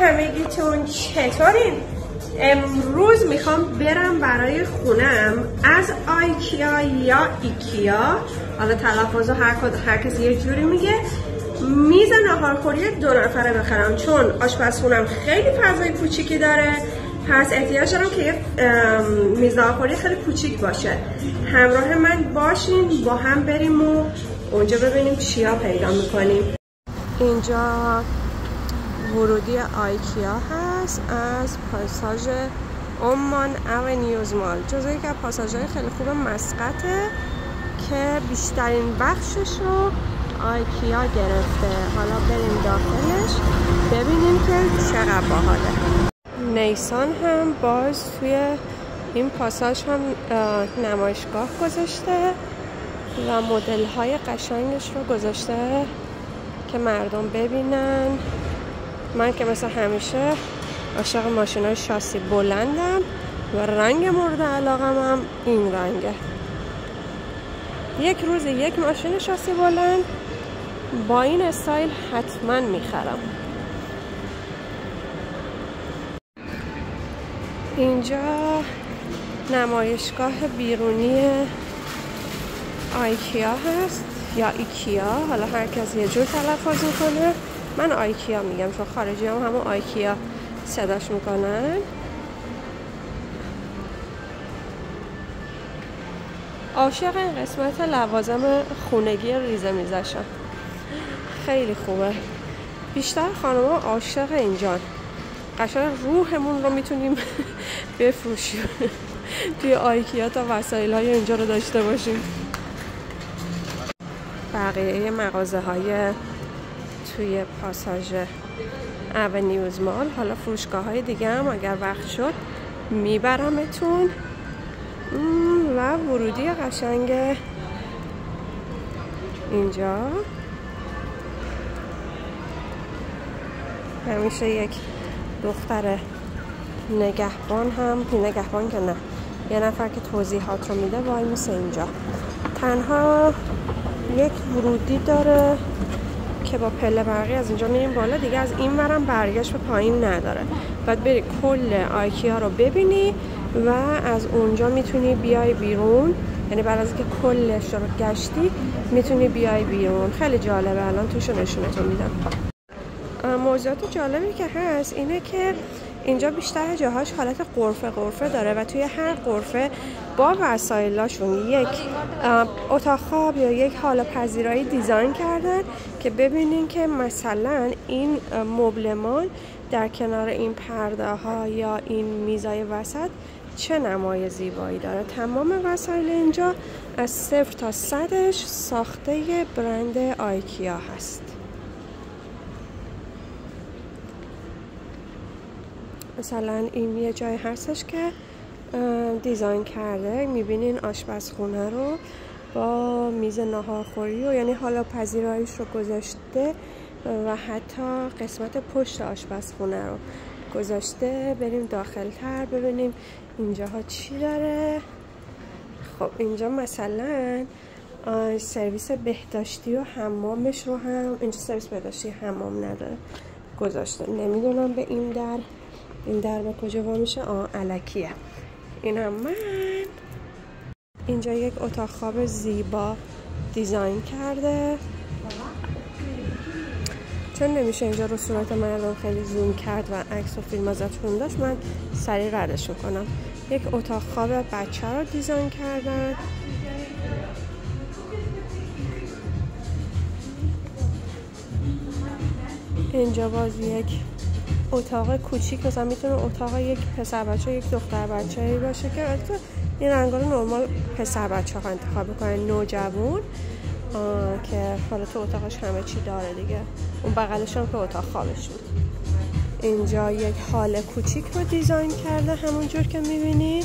همگیتون چطورین؟ امروز میخوام برم برای خونم از آیکیا یا ایکیا، حالا تلفظ هر کسی یک جوری میگه، میز ناهارخوری 2 نفره بخرم، چون آشپزخونم خیلی فضای کوچیکی داره، پس احتیاج دارم که یه میز ناهارخوری خیلی کوچیک باشه. همراه من باشین، با هم بریم و اونجا ببینیم چیا پیدا میکنیم. اینجا ورودی آیکیا هست از پاساژ عمان اونیوز مال، جزو یکی از پاساژهای خیلی خوب مسقطه که بیشترین بخشش رو آیکیا گرفته. حالا بریم داخلش ببینیم که چقدر باحاله. نیسان هم باز توی این پاساژ هم نمایشگاه گذاشته و مدل های قشنگش رو گذاشته که مردم ببینن. من که مثل همیشه عاشق ماشینای شاسی بلندم و رنگ مورد علاقم هم این رنگه. یک روز یک ماشین شاسی بلند با این استایل حتما میخرم. اینجا نمایشگاه بیرونی آیکیا هست یا ایکیا، حالا هر کس یه جور تلفظ میکنه. من آیکیا میگم چون خارجی هم همون آیکیا صداش میکنن. عاشق این قسمت لوازم خونگی ریزه میزشم، خیلی خوبه. بیشتر خانم‌ها عاشق اینجان، قشنگ روحمون رو میتونیم بفروشیم توی آیکیا تا وسایل های اینجا رو داشته باشیم. بقیه مغازه های توی پاساژ اونیوز مال، حالا فروشگاه های دیگه هم اگر وقت شد میبرمتون. و ورودی قشنگ اینجا همیشه یک دختر نگهبان که نه، یه نفر که توضیحات رو میده وای میسه اینجا. تنها یک ورودی داره که با پله برقی از اینجا میریم بالا، دیگه از این ورم برگشت به پایین نداره. باید بری کل آیکیا رو ببینی و از اونجا میتونی بیای بیرون، یعنی بعد از که کلش رو گشتی میتونی بیای بیرون. خیلی جالبه، الان توشو نشونتون میدم. موضوعات جالبی که هست اینه که اینجا بیشتر جاهاش حالت غرفه داره و توی هر غرفه با وسایلاشون یک اتاق خواب یا یک حال پذیرایی دیزاین کردن که ببینین که مثلا این مبلمان در کنار این پرده ها یا این میزای وسط چه نمای زیبایی داره. تمام وسایل اینجا از 0 تا 100 ساخته برند آیکیا هست. مثلا این یه جای هستش که دیزاین کرده، میبینین آشپزخونه رو با میز ناهارخوری و یعنی حالا پذیراییش رو گذاشته و حتی قسمت پشت آشپزخونه رو گذاشته. بریم داخل تر ببینیم اینجاها چی داره. خب اینجا مثلا سرویس بهداشتی و حمامش رو هم، اینجا سرویس بهداشتی حمام نداره گذاشته. نمیدونم به این در به کجا وا میشه. الکیه. این هم من. اینجا یک اتاق خواب زیبا دیزاین کرده، چون نمیشه اینجا رو صورت مردم خیلی زوم کرد و عکس و فیلم ازتون داشت، من سریع ردش میکنم. یک اتاق خواب بچه رو دیزاین کردن. اینجا باز یک اتاق کوچیک، مثلا میتونه اتاق یک پسر بچه یک دختر بچه‌ای باشه که البته این رنگا رو نرمال پسر بچه‌ها انتخاب میکنن، نوجوان که حالا تو اتاقش همه چی داره دیگه. اون بغلش هم که اتاق خوابش بود. اینجا یک حال کوچیک رو دیزاین کرده همونجور که میبینید.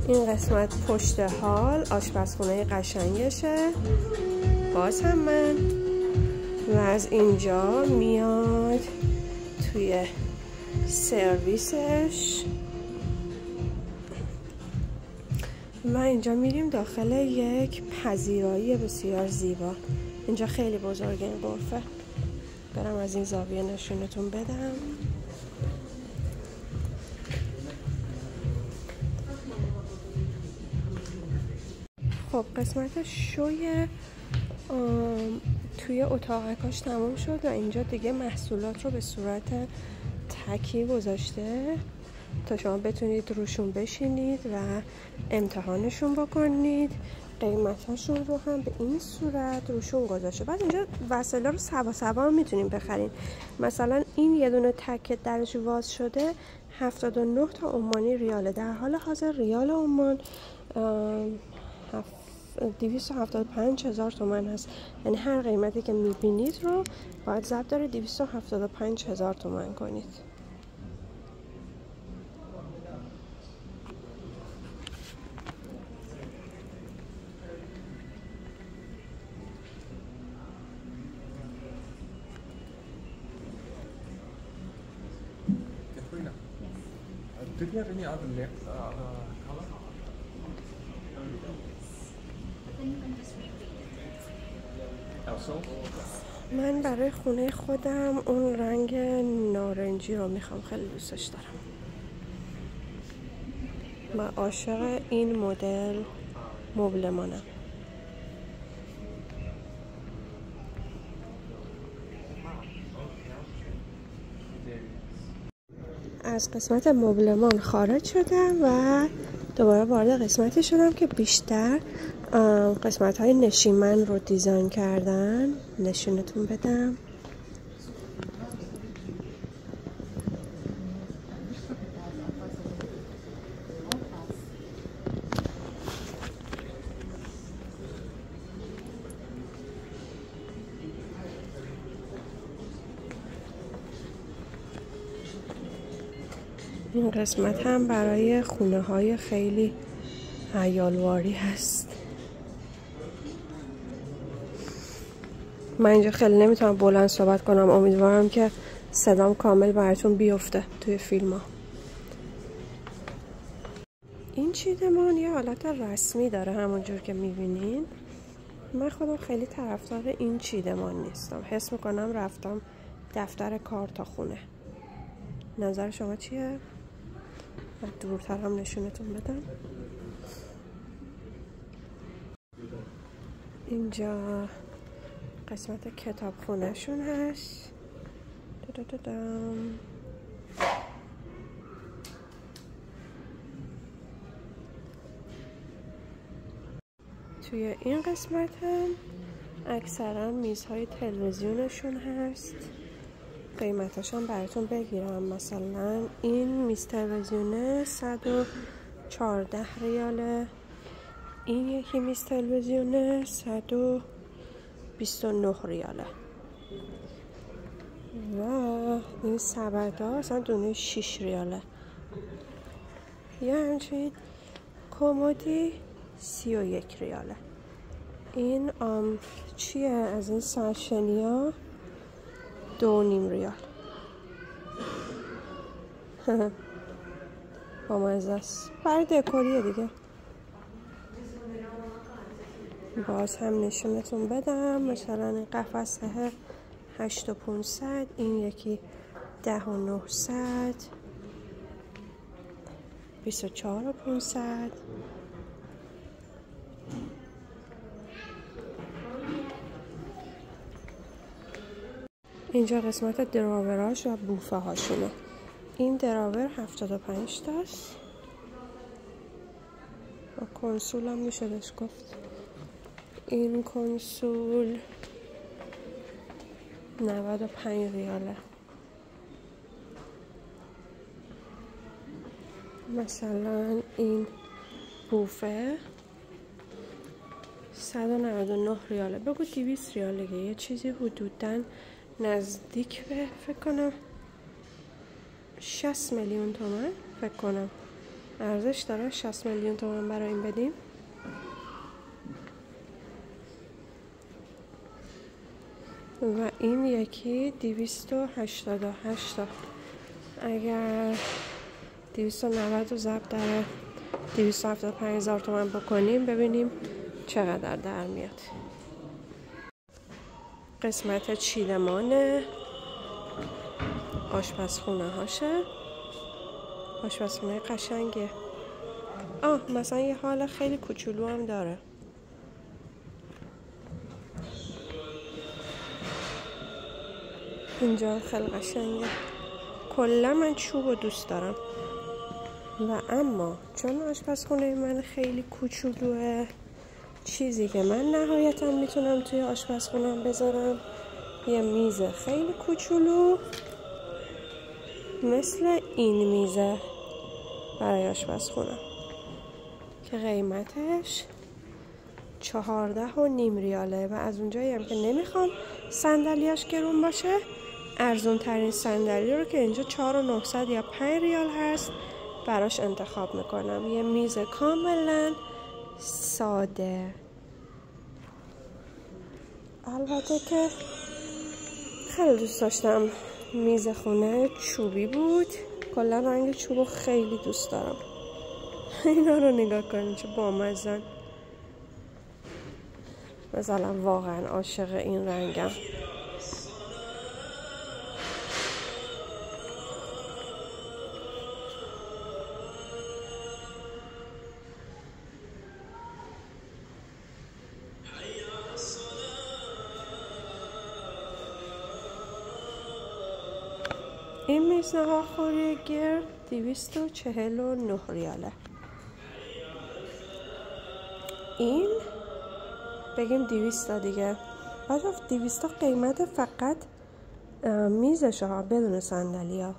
این قسمت پشت حال آشپزخونه قشنگشه، باز هم من. و از اینجا میاد توی سرویسش ما اینجا میریم داخل یک پذیرایی بسیار زیبا. اینجا خیلی بزرگه این غرفه. برم از این زاویه نشونتون بدم. خب قسمت شوی توی اتاقکاش تمام شد و اینجا دیگه محصولات رو به صورت تکی گذاشته تا شما بتونید روشون بشینید و امتحانشون بکنید. قیمتاشون رو هم به این صورت روشون گذاشته. بعد اینجا وسایل رو سوا سوا هم میتونیم بخرین. مثلا این یه دونه تک درش واز شده 79 تا عمانی ریاله. در حال حاضر ریال عمان 275,000 تومان هست. یعنی هر قیمتی که میبینید رو باید ضرب داره 275,000 تومان کنید. Did you have any other color? من برای خونه خودم اون رنگ نارنجی رو میخوام، خیلی دوستش دارم. من عاشق این مدل مبلمانم. از قسمت مبلمان خارج شدم و دوباره وارد قسمتی شدم که بیشتر قسمت های نشیمن رو دیزاین کردن. نشونتون بدم. این قسمت هم برای خونه های خیلی عیالواری هست. من اینجا خیلی نمیتونم بلند صحبت کنم. امیدوارم که صدام کامل براتون بیفته توی فیلم ها. این چیدمان یه حالت رسمی داره همونجور که میبینین. من خودم خیلی طرفدار این چیدمان نیستم. حس میکنم رفتم دفتر کار تا خونه. نظر شما چیه؟ من دورتر هم نشونتون بدم. اینجا قسمت کتاب خونه شون هست. توی این قسمت هم اکثرا میزهای تلویزیونشون هست. قیمتاش هم براتون بگیرم. مثلا این میز تلویزیونه 114 ریاله. این یکی میز تلویزیونه 129 ریاله. و این سبدها اصلا دونه 6 ریاله. یه همچنین کمدی 31 ریاله. این چیه از این ساشنیا 2.5 ریال. با مزه است. برای دکوریه دیگه. باز هم نشونتون بدم. مثلا این قفسه 8,500. این یکی 10,900. 24,500. اینجا قسمت دراوراش و بوفه هاشونه. این دراور 75 تاست. و کنسول هم میشه بهش گفت. این کنسول 95 ریاله. مثلا این بوفه 199 ریاله. بگو 200 ریاله. یه چیزی حدوداً نزدیک به فکر کنم 60 میلیون تومان فکر کنم ارزش داره. 60 میلیون تومان برای این بدیم. و این یکی 288 تا. اگر 290 رو ضرب در 275,000 تومان بکنیم ببینیم چقدر در میاد. قسمت چیدمان آشپزخونه هاشه. آشپزخونه قشنگه. مثلا یه حال خیلی کوچولو هم داره. اینجا خیلی قشنگه. کلا من چوب رو دوست دارم و اما چون آشپزخونه من خیلی کوچولوه، چیزی که من نهایتا میتونم توی آشپزخونه‌ام بذارم یه میز خیلی کوچولو مثل این میزه برای آشپزخونه که قیمتش 14.5 ریاله و از اونجایی هم که نمیخوام صندلیاش گرون باشه، ارزون ترین صندلی رو که اینجا 4,900 یا 5 ریال هست براش انتخاب میکنم. یه میز کاملا ساده. البته که خیلی دوست داشتم میز خونه چوبی بود. کلا رنگ چوبو خیلی دوست دارم. اینا رو نگاه کنید چه بامزن. مثلا واقعا عاشق این رنگم. این میز ناهارخوری گرد 249 ریاله. این بگیم 200 دیگه. بعد 200 قیمت فقط میزش ها بدون صندلی ها.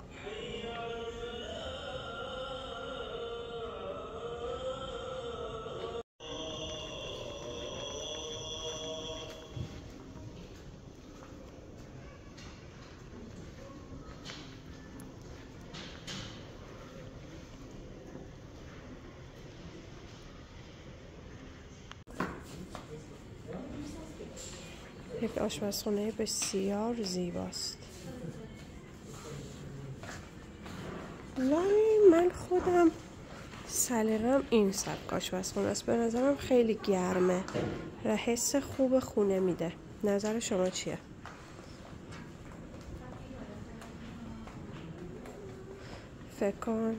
یک آشپزخونه بسیار زیباست. ولی من خودم سلیقه‌ام این سبک آشپزخونه است. به نظرم خیلی گرمه و حس خوب خونه میده. نظر شما چیه؟ فکر کن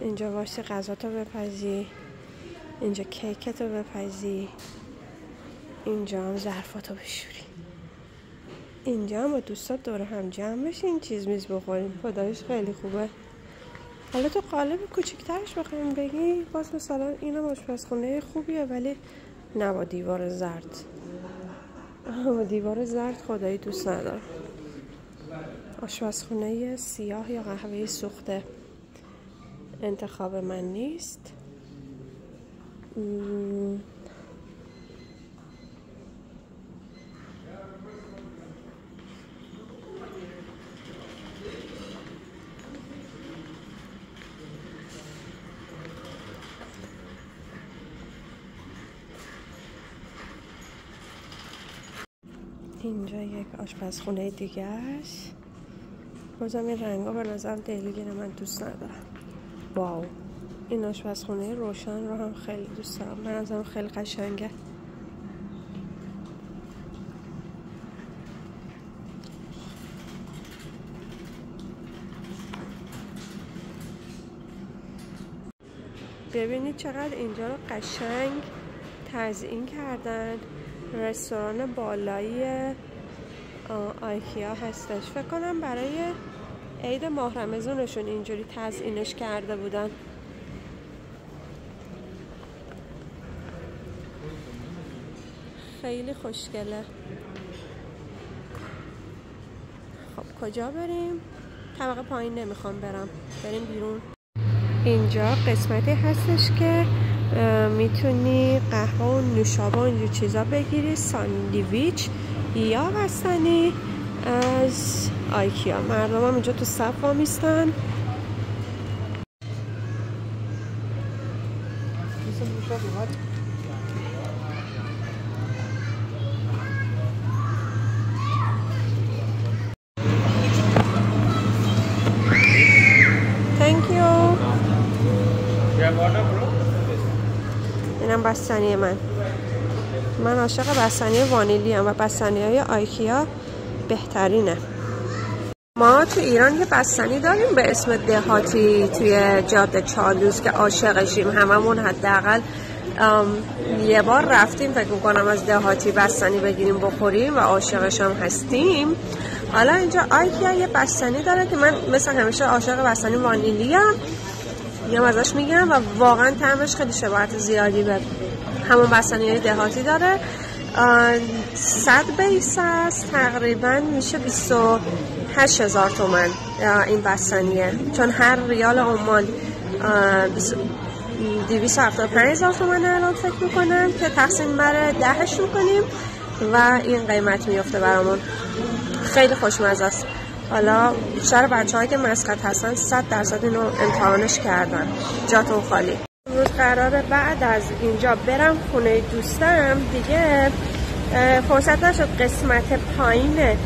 اینجا واسه غذاتو بپزی، اینجا کیکتو بپزی، اینجا هم ظرفاتو بشوری، اینجا هم با دوستات دور هم جمع بشین چیز میز بخوریم. خدایش خیلی خوبه. حالا تو قالب کوچیکترش بخوایم بگی باز مثلا اینم آشپزخونه خوبیه ولی نه با دیوار زرد. با دیوار زرد خدایی دوست ندارم. آشپزخونه سیاه یا قهوه‌ای سوخته انتخاب من نیست. اینجا یک آشپزخونه دیگه است. بازم این رنگا به نظرم دلگیره، من دوست ندارم. واو، این آشپزخونه روشن رو هم خیلی دوست دارم. به نظرم خیلی قشنگه. ببینید چقدر اینجا رو قشنگ تزیین کردن. رستوران بالایی آیکیا هستش. فکر کنم برای عید ماه رمضانشون اینجوری تزیینش کرده بودن. خیلی خوشگله. خب کجا بریم؟ طبقه پایین نمیخوام برم، بریم بیرون. اینجا قسمتی هستش که میتونی قهوه و نوشابه اینجور چیزا بگیری. ساندویچ یا بستنی از آیکیا. مردم هم اینجا تو صف وامیستن. You have بگیرم بستنی من عاشق بستنی وانیلی ام و بستنی های آیکیا بهترینه. ما تو ایران یه بستنی داریم به اسم دهاتی توی جاده چالوس که عاشقشیم، هممون حداقل یه بار رفتیم فکر میکنم از دهاتی بستنی بگیریم بخوریم و عاشقش هم هستیم. حالا اینجا آیکیا یه بستنی داره که من مثل همیشه عاشق بستنی وانیلی ام، میام ازش میگم و واقعا طعمش خیلی شباهت زیادی به همون بستنی های دهاتی داره. 100 بیس است، تقریبا میشه 28,000 تومان این بستنیه، چون هر ریال عمان 275,000 تومان الان فکر میکنم که تقسیم بر 10 میکنیم و این قیمت میفته برامون. خیلی خوشمزه است. حالا بیشتر بچه‌هایی که مسقط هستن 100% اینو امتحانش کردن. جاتون خالی. امروز قراره بعد از اینجا برم خونه دوستم، دیگه فرصت نشد قسمت پایین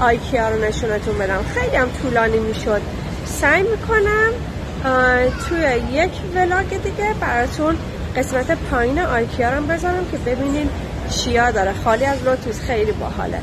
آیکیا رو نشونتون بدم، خیلی هم طولانی میشد. سعی میکنم توی یک ولاگ دیگه براتون قسمت پایین آیکیا رو بذارم که ببینین چیا داره. خالی از لوتوس، خیلی باحاله.